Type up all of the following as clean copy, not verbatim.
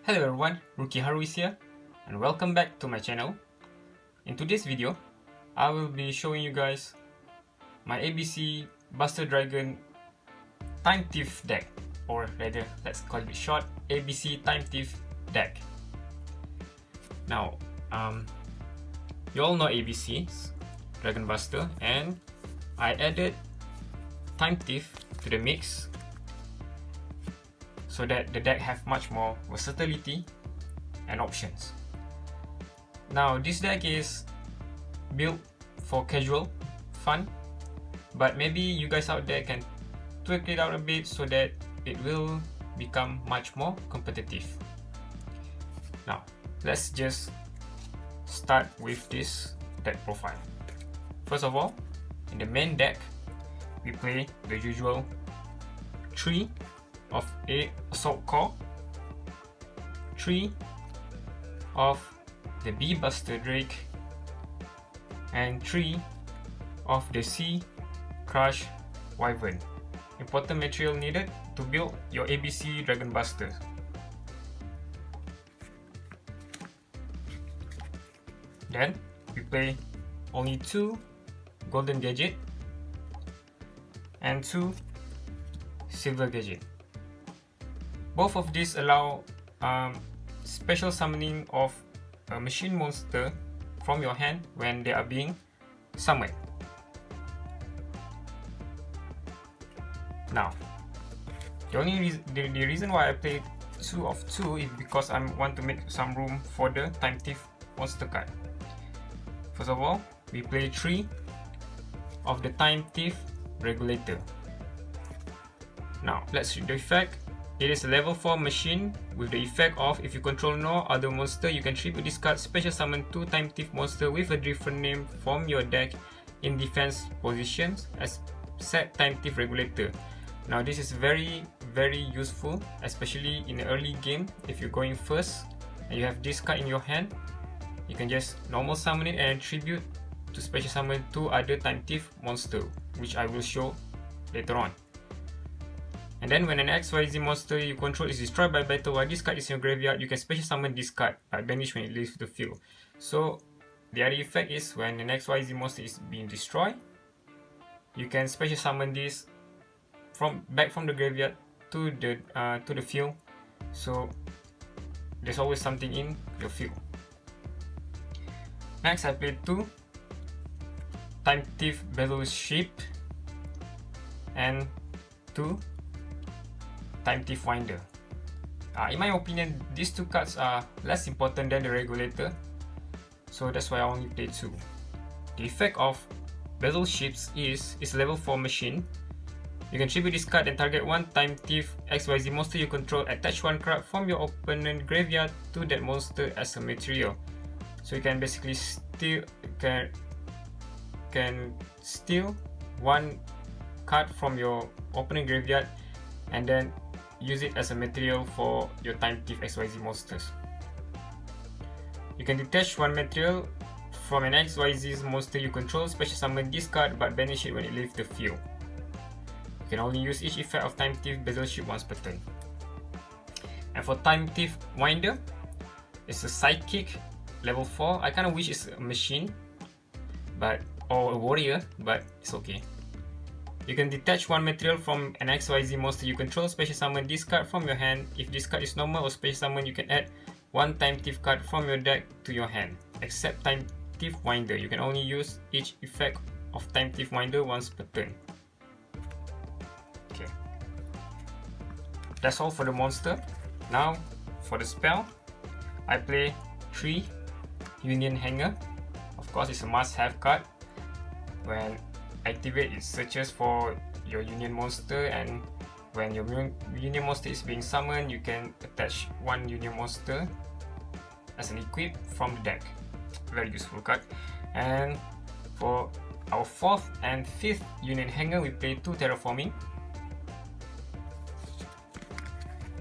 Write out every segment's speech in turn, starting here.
Hello everyone, Rookie Haru is here and welcome back to my channel. In today's video, I will be showing you guys my ABC Buster Dragon Time Thief deck, or rather let's call it short ABC Time Thief deck. Now, you all know ABC's Dragon Buster, and I added Time Thief to the mix so that the deck have much more versatility and options. Now this deck is built for casual fun, but maybe you guys out there can tweak it out a bit so that it will become much more competitive. Now let's just start with this deck profile. First of all, in the main deck we play the usual 3 of A Assault Core, 3 of the B Buster Drake, and 3 of the C Crush Wyvern. Important material needed to build your ABC Dragon Buster. Then we play only 2 Golden Gadget and 2 Silver Gadget. Both of these allow special summoning of a machine monster from your hand when they are being summoned. Now, the reason why I played 2 of 2 is because I want to make some room for the Time Thief monster card. First of all, we play 3 of the Time Thief Regulator. Now, let's read the effect. It is a level 4 machine with the effect of if you control no other monster, you can tribute this card, special summon 2 Time Thief monster with a different name from your deck in defense positions as set Time Thief Regulator. Now this is very useful, especially in the early game. If you're going first and you have this card in your hand, you can just normal summon it and tribute to special summon 2 other Time Thief monster, which I will show later on. And then when an XYZ monster you control is destroyed by battle while this card is in your graveyard, you can special summon this card but banish when it leaves the field. So the other effect is when an XYZ monster is being destroyed, you can special summon this back from the graveyard to the field. So there's always something in your field. Next, I played 2 Time Thief Battleship and 2 Time Thief Winder. In my opinion, these 2 cards are less important than the Regulator, so that's why I only played 2. The effect of Battleships is level 4 machine. You can tribute this card and target 1 Time Thief XYZ monster you control, attach 1 card from your opponent graveyard to that monster as a material. So you can basically steal steal 1 card from your opponent graveyard and then use it as a material for your Time Thief XYZ monsters. You can detach 1 material from an XYZ monster you control, special summon this card but banish it when it leaves the field. You can only use each effect of Time Thief Battleship once per turn. And for Time Thief Winder, it's a Psychic level 4. I kinda wish it's a machine or a warrior, but it's okay. You can detach 1 material from an XYZ monster you control, special summon this card from your hand. If this card is normal or special summon, you can add 1 Time Thief card from your deck to your hand. Except Time Thief Winder, you can only use each effect of Time Thief Winder once per turn. Okay, that's all for the monster. Now for the spell, I play 3 Union Hanger. Of course, it's a must-have card. When activate, it searches for your Union monster, and when your Union monster is being summoned, you can attach 1 Union monster as an equip from the deck. Very useful card. And for our 4th and 5th Union Hanger, we play 2 Terraforming.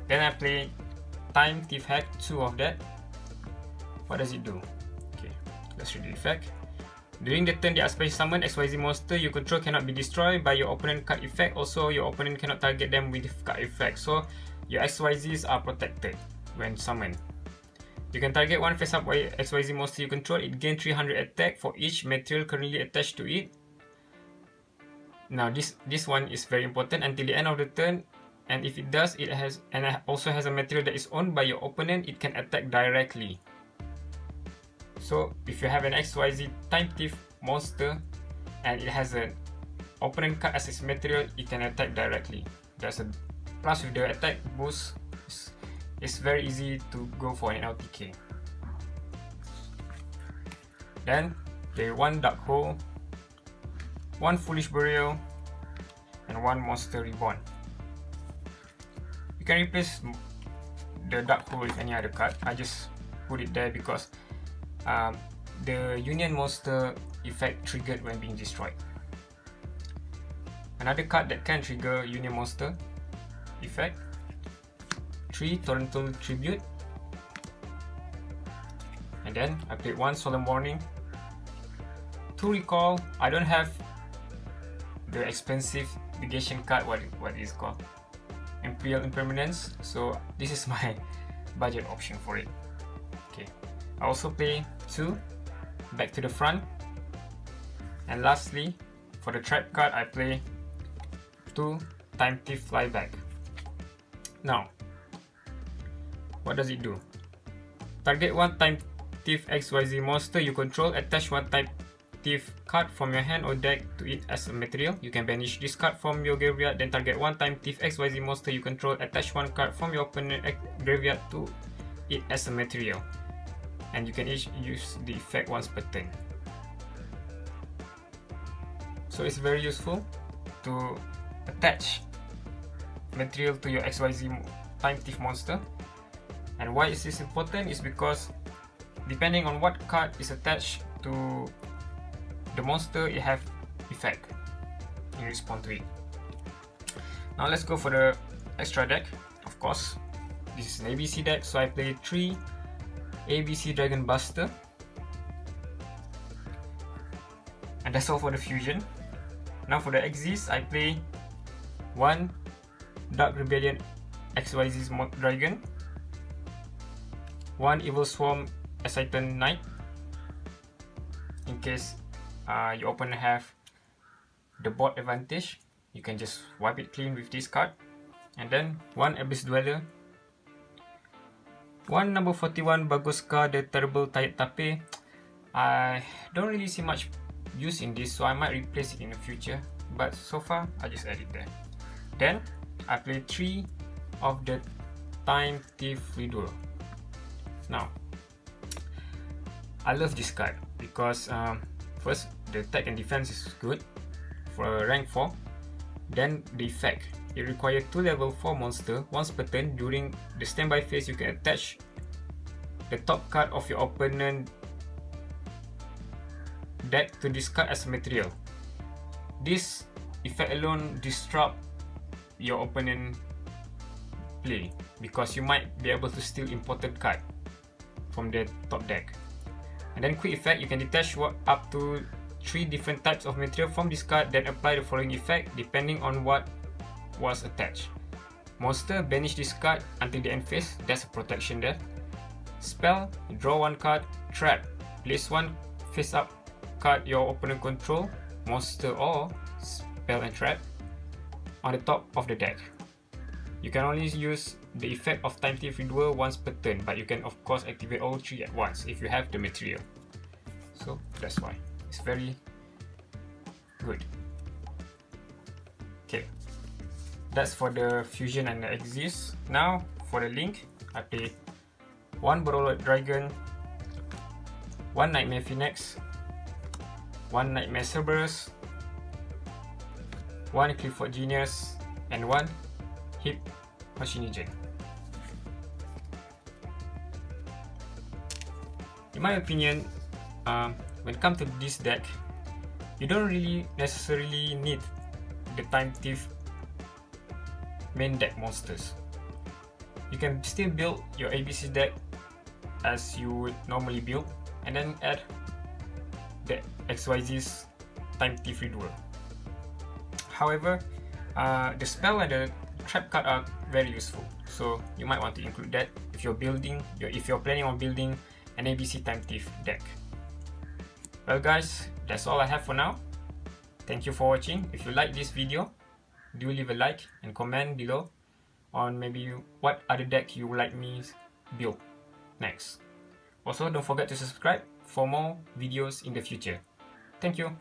Then I play Time Thief Hack, 2 of that. What does it do? Okay, let's read the effect. During the turn they are special summon, XYZ monster you control cannot be destroyed by your opponent card effect. Also, your opponent cannot target them with card effect. So your XYZs are protected. when summoned. You can target one face-up XYZ monster you control. It gains 300 attack for each material currently attached to it. Now this one is very important until the end of the turn, and if it does, it also has a material that is owned by your opponent, it can attack directly. So if you have an XYZ Time Thief monster and it has an opponent card as its material, it can attack directly. That's a plus with the attack boost. It's very easy to go for an LTK. Then play one Dark Hole, one Foolish Burial, and one Monster Reborn. You can replace the Dark Hole with any other card. I just put it there because the Union Monster effect triggered when being destroyed. Another card that can trigger Union Monster effect, 3 Torrential Tribute, and then I played one Solemn Warning, 2 Recall. I don't have the expensive negation card, what is called Imperial Impermanence, so this is my budget option for it. Okay, I also play 2 Back to the Front, and lastly for the trap card I play 2 Time Thief Flyback. Now what does it do? Target one Time Thief XYZ monster you control, attach one Time Thief card from your hand or deck to it as a material. You can banish this card from your graveyard, then target one Time Thief XYZ monster you control, attach one card from your opponent graveyard to it as a material. And you can each use the effect once per turn. So it's very useful to attach material to your XYZ Time Thief monster. And why is this important is because depending on what card is attached to the monster, it have effect in response to it. Now let's go for the extra deck. Of course, this is an ABC deck, so I play 3 ABC Dragon Buster, and that's all for the fusion. Now for the Exist, I play 1 Dark Rebellion XYZ Dragon, 1 Evil Swarm Exciton Knight, in case your opponent have the board advantage, you can just wipe it clean with this card. And then 1 Abyss Dweller, 1 number 41 Bagoska the Terrible Tired Tape. I don't really see much use in this, so I might replace it in the future, but so far I just add it there. Then I play 3 of the Time Thief Redoer. Now I love this card because first, the attack and defense is good for rank 4. Then the effect, it requires 2 level 4 monster once per turn. During the standby phase, you can attach the top card of your opponent deck to this card as material. This effect alone disrupt your opponent play because you might be able to steal important card from the top deck. And then quick effect, you can detach up to 3 different types of material from this card, then apply the following effect depending on what was attached. Monster, banish this card until the end phase, that's a protection there. Spell, draw 1 card. Trap, place 1 face up card your opponent control, monster or spell and trap, on the top of the deck. You can only use the effect of Time Thief Redoer once per turn, but you can of course activate all 3 at once if you have the material. So that's why it's very good. Okay, that's for the fusion and the Exist. Now for the link, I play 1 Borreload Dragon, 1 Nightmare Phoenix, 1 Nightmare Cerberus, 1 Clifford Genius, and 1 Hip Machinigen. In my opinion, when it comes to this deck, you don't really necessarily need the Time Thief main deck monsters. You can still build your ABC deck as you would normally build, and then add the XYZ's Time Thief Redoer. However, the spell and the trap card are very useful, so you might want to include that if you're planning on building an ABC Time Thief deck. Well guys, that's all I have for now. Thank you for watching. If you like this video, do leave a like and comment below on maybe what other deck you would like me build next. Also, don't forget to subscribe for more videos in the future. Thank you.